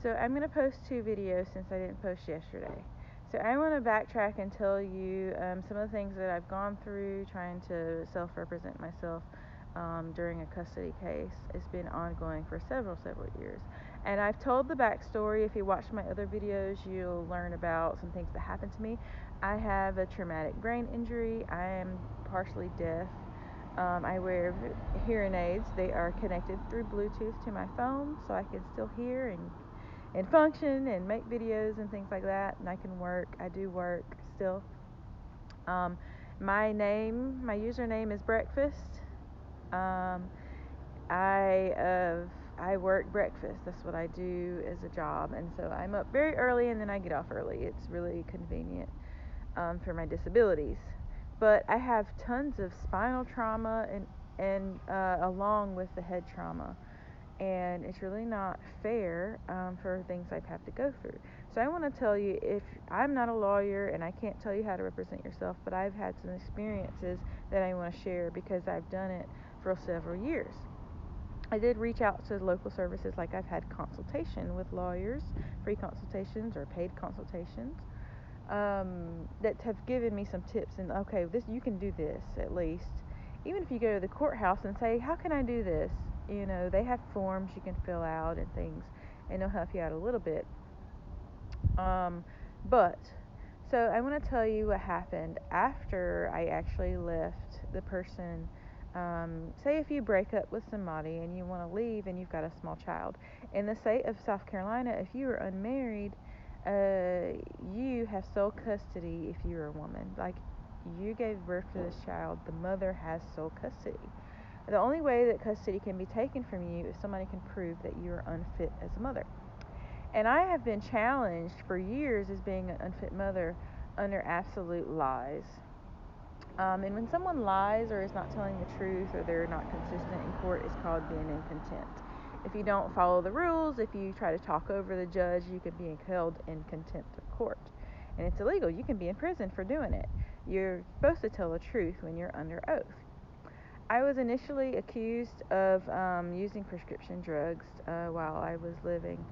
So I'm going to post 2 videos since I didn't post yesterday. So I want to backtrack and tell you some of the things that I've gone through trying to self-represent myself during a custody case. It's been ongoing for several years. And I've told the backstory. If you watch my other videos, you'll learn about some things that happened to me. I have a traumatic brain injury. I am partially deaf. I wear hearing aids. They are connected through Bluetooth to my phone, so I can still hear and function and make videos and things like that. And I can work. I do work still. Um, my username is Breakfast. Um, I I work breakfast. That's what I do as a job, and so I'm up very early and then I get off early. It's really convenient for my disabilities. But I have tons of spinal trauma and along with the head trauma, and it's really not fair for things I've had to go through. So I want to tell you, if I'm not a lawyer and I can't tell you how to represent yourself, but I've had some experiences that I want to share because I've done it for several years. I did reach out to local services, like I've had consultation with lawyers, free consultations or paid consultations, that have given me some tips. And okay, this, you can do this at least. Even if you go to the courthouse and say, how can I do this? They have forms you can fill out and things, and they'll help you out a little bit. But so I want to tell you what happened after I actually left the person. Say if you break up with somebody and you want to leave and you've got a small child. In the state of South Carolina, if you are unmarried, you have sole custody if you're a woman. Like, you gave birth to this child, the mother has sole custody. The only way that custody can be taken from you is somebody can prove that you are unfit as a mother. And I have been challenged for years as being an unfit mother under absolute lies. And when someone lies or is not telling the truth or they're not consistent in court, it's called being in contempt. If you don't follow the rules, if you try to talk over the judge, you can be held in contempt of court. And it's illegal. You can be in prison for doing it. You're supposed to tell the truth when you're under oath. I was initially accused of using prescription drugs while I was living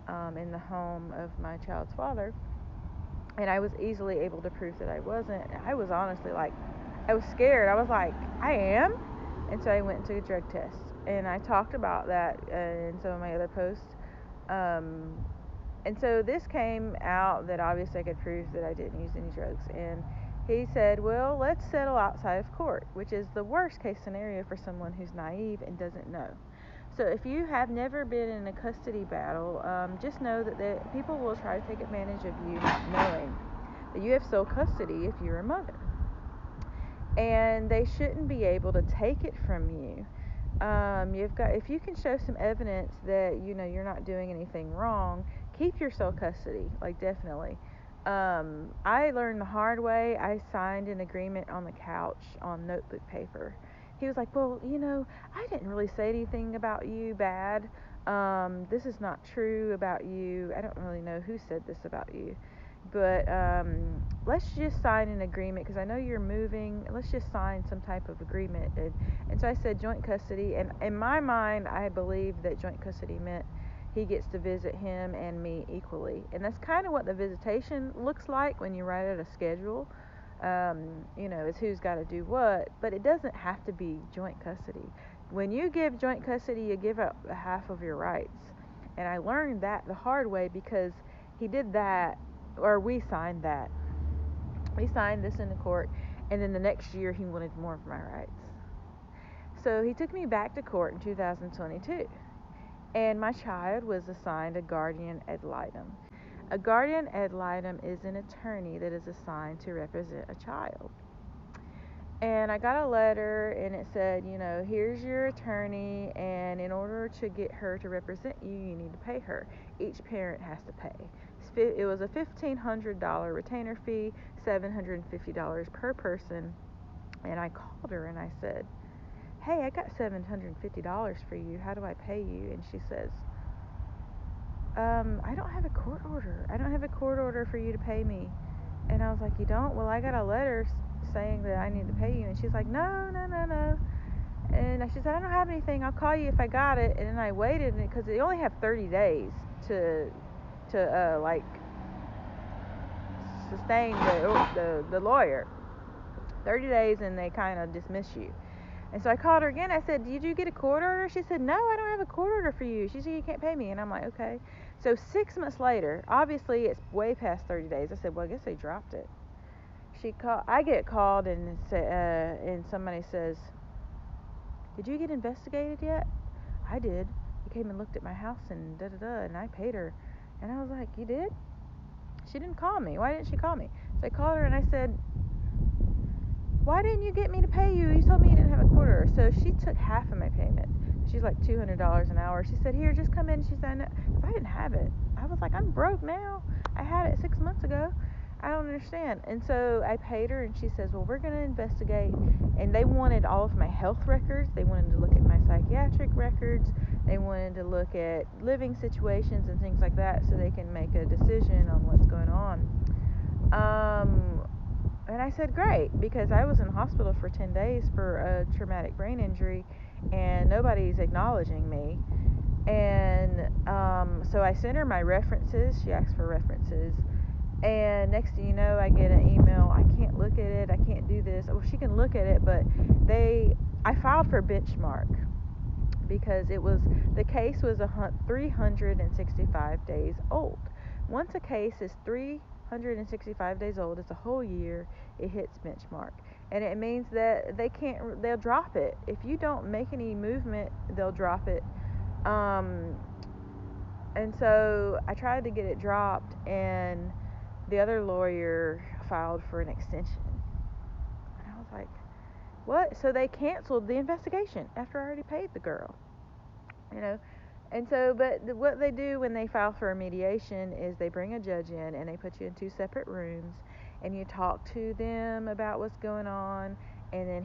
in the home of my child's father. And I was easily able to prove that I wasn't. I was honestly like, I was scared. I was like, I am? And so I went and took a drug test. And I talked about that in some of my other posts. And so this came out that obviously I could prove that I didn't use any drugs. And he said, well, let's settle outside of court, which is the worst case scenario for someone who's naive and doesn't know. So if you have never been in a custody battle, just know that people will try to take advantage of you not knowing that you have sole custody if you're a mother. And they shouldn't be able to take it from you. If you can show some evidence that you're not doing anything wrong, keep your sole custody, like definitely. I learned the hard way. I signed an agreement on the couch on notebook paper. He was like, well, I didn't really say anything about you bad. This is not true about you. I don't really know who said this about you. But let's just sign an agreement because I know you're moving. Let's just sign some type of agreement. And so I said joint custody. And in my mind, I believed that joint custody meant he gets to visit him and me equally. And that's kind of what the visitation looks like when you write out a schedule. Is who's got to do what. But it doesn't have to be joint custody. When you give joint custody, you give up half of your rights. And I learned that the hard way because he did that, or we signed that. We signed this in the court, and then the next year he wanted more of my rights. So he took me back to court in 2022, and my child was assigned a guardian ad litem. A guardian ad litem is an attorney that is assigned to represent a child. And I got a letter, and it said, here's your attorney, and in order to get her to represent you, you need to pay her. Each parent has to pay. It was a $1,500 retainer fee, $750 per person. And I called her and I said, hey, I got $750 for you. How do I pay you? And she says, I don't have a court order. I don't have a court order for you to pay me. And I was like, you don't? Well, I got a letter saying that I need to pay you. And she's like, no. And she said, I don't have anything. I'll call you if I got it. And then I waited because they only have 30 days to like sustain the lawyer. 30 days and they kind of dismiss you. And so I called her again. I said, did you get a court order? She said, no, I don't have a court order for you. She said, you can't pay me. And I'm like, okay. So 6 months later, obviously it's way past 30 days. I said, well, I guess they dropped it. I get called and somebody says, did you get investigated yet? I did. He came and looked at my house and and I paid her. And I was like, you did? She didn't call me. Why didn't she call me? So I called her and I said, why didn't you get me to pay you? You told me you didn't have a court order. So she took half of my payment. She's like $200 an hour. She said, here, just come in. She said, no, I didn't have it. I was like, I'm broke now. I had it 6 months ago. I don't understand. And so I paid her, and she says, well, we're going to investigate. And they wanted all of my health records. They wanted to look at my psychiatric records. They wanted to look at living situations and things like that so they can make a decision on what's going on. And I said, great, because I was in the hospital for 10 days for a traumatic brain injury, and nobody's acknowledging me. And so I sent her my references. She asked for references. And next thing you know, I get an email. I can't look at it. I can't do this. Well, she can look at it, but I filed for benchmark because the case was 365 days old. Once a case is 365 days old, it's a whole year, it hits benchmark. And it means that they'll drop it. If you don't make any movement, they'll drop it. And so I tried to get it dropped, and the other lawyer filed for an extension. And I was like, what? So they canceled the investigation after I already paid the girl. And so, but what they do when they file for a mediation is they bring a judge in and they put you in 2 separate rooms, and you talk to them about what's going on, and then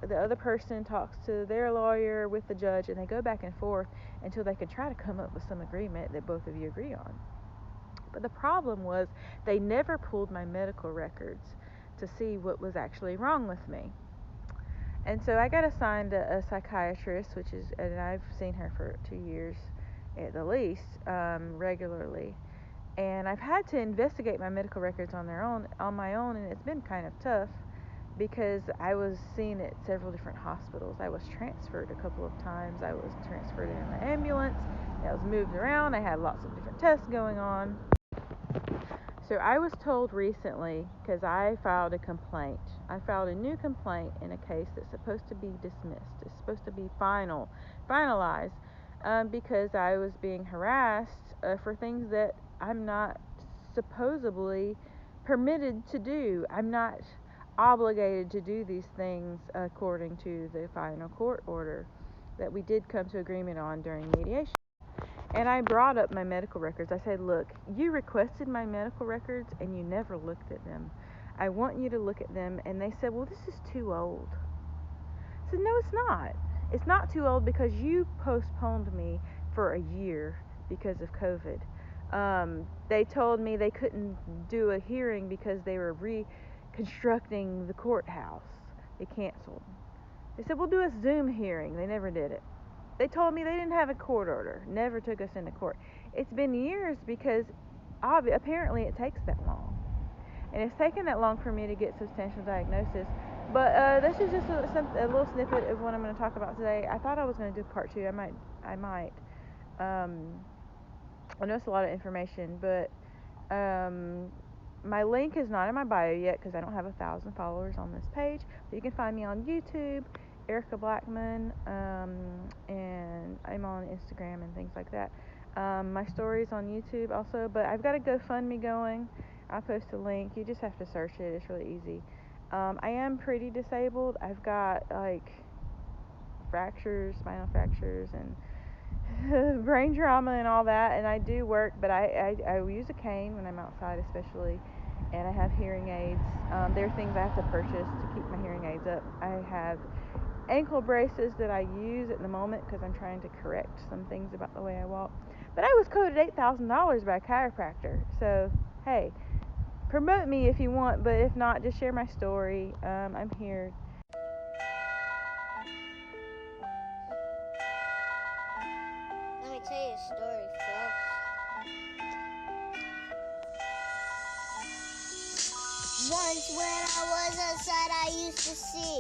the other person talks to their lawyer with the judge, and they go back and forth until they can try to come up with some agreement that both of you agree on. But the problem was they never pulled my medical records to see what was actually wrong with me. And so I got assigned a psychiatrist, and I've seen her for 2 years at the least, regularly. And I've had to investigate my medical records on my own, and it's been kind of tough because I was seen at several different hospitals. I was transferred a couple of times. I was transferred in an ambulance. I was moved around. I had lots of different tests going on. So I was told recently, because I filed a complaint. I filed a new complaint in a case that's supposed to be dismissed. It's supposed to be finalized, because I was being harassed for things that I'm not supposedly permitted to do. I'm not obligated to do these things according to the final court order that we did come to agreement on during mediation. And I brought up my medical records. I said, look, you requested my medical records and you never looked at them. I want you to look at them. And they said, well, this is too old. I said, no, it's not. It's not too old because you postponed me for a year because of COVID. They told me they couldn't do a hearing because they were reconstructing the courthouse. They canceled. They said, we'll do a Zoom hearing. They never did it. They told me they didn't have a court order, never took us into court. It's been years because apparently it takes that long. And it's taken that long for me to get substantial diagnosis. But this is just a little snippet of what I'm going to talk about today. I thought I was going to do part 2. I might. I know it's a lot of information, but my link is not in my bio yet because I don't have 1,000 followers on this page. But you can find me on YouTube, Erica Blackman, and I'm on Instagram and things like that. My story's on YouTube also, but I've got a GoFundMe going. I'll post a link. You just have to search it. It's really easy. I am pretty disabled. I've got spinal fractures, and brain trauma and all that, and I do work, but I use a cane when I'm outside especially, and I have hearing aids. There are things I have to purchase to keep my hearing aids up. I have ankle braces that I use at the moment because I'm trying to correct some things about the way I walk. But I was quoted $8,000 by a chiropractor, so hey, promote me if you want, but if not, just share my story. I'm here. Once when I was outside, I used to see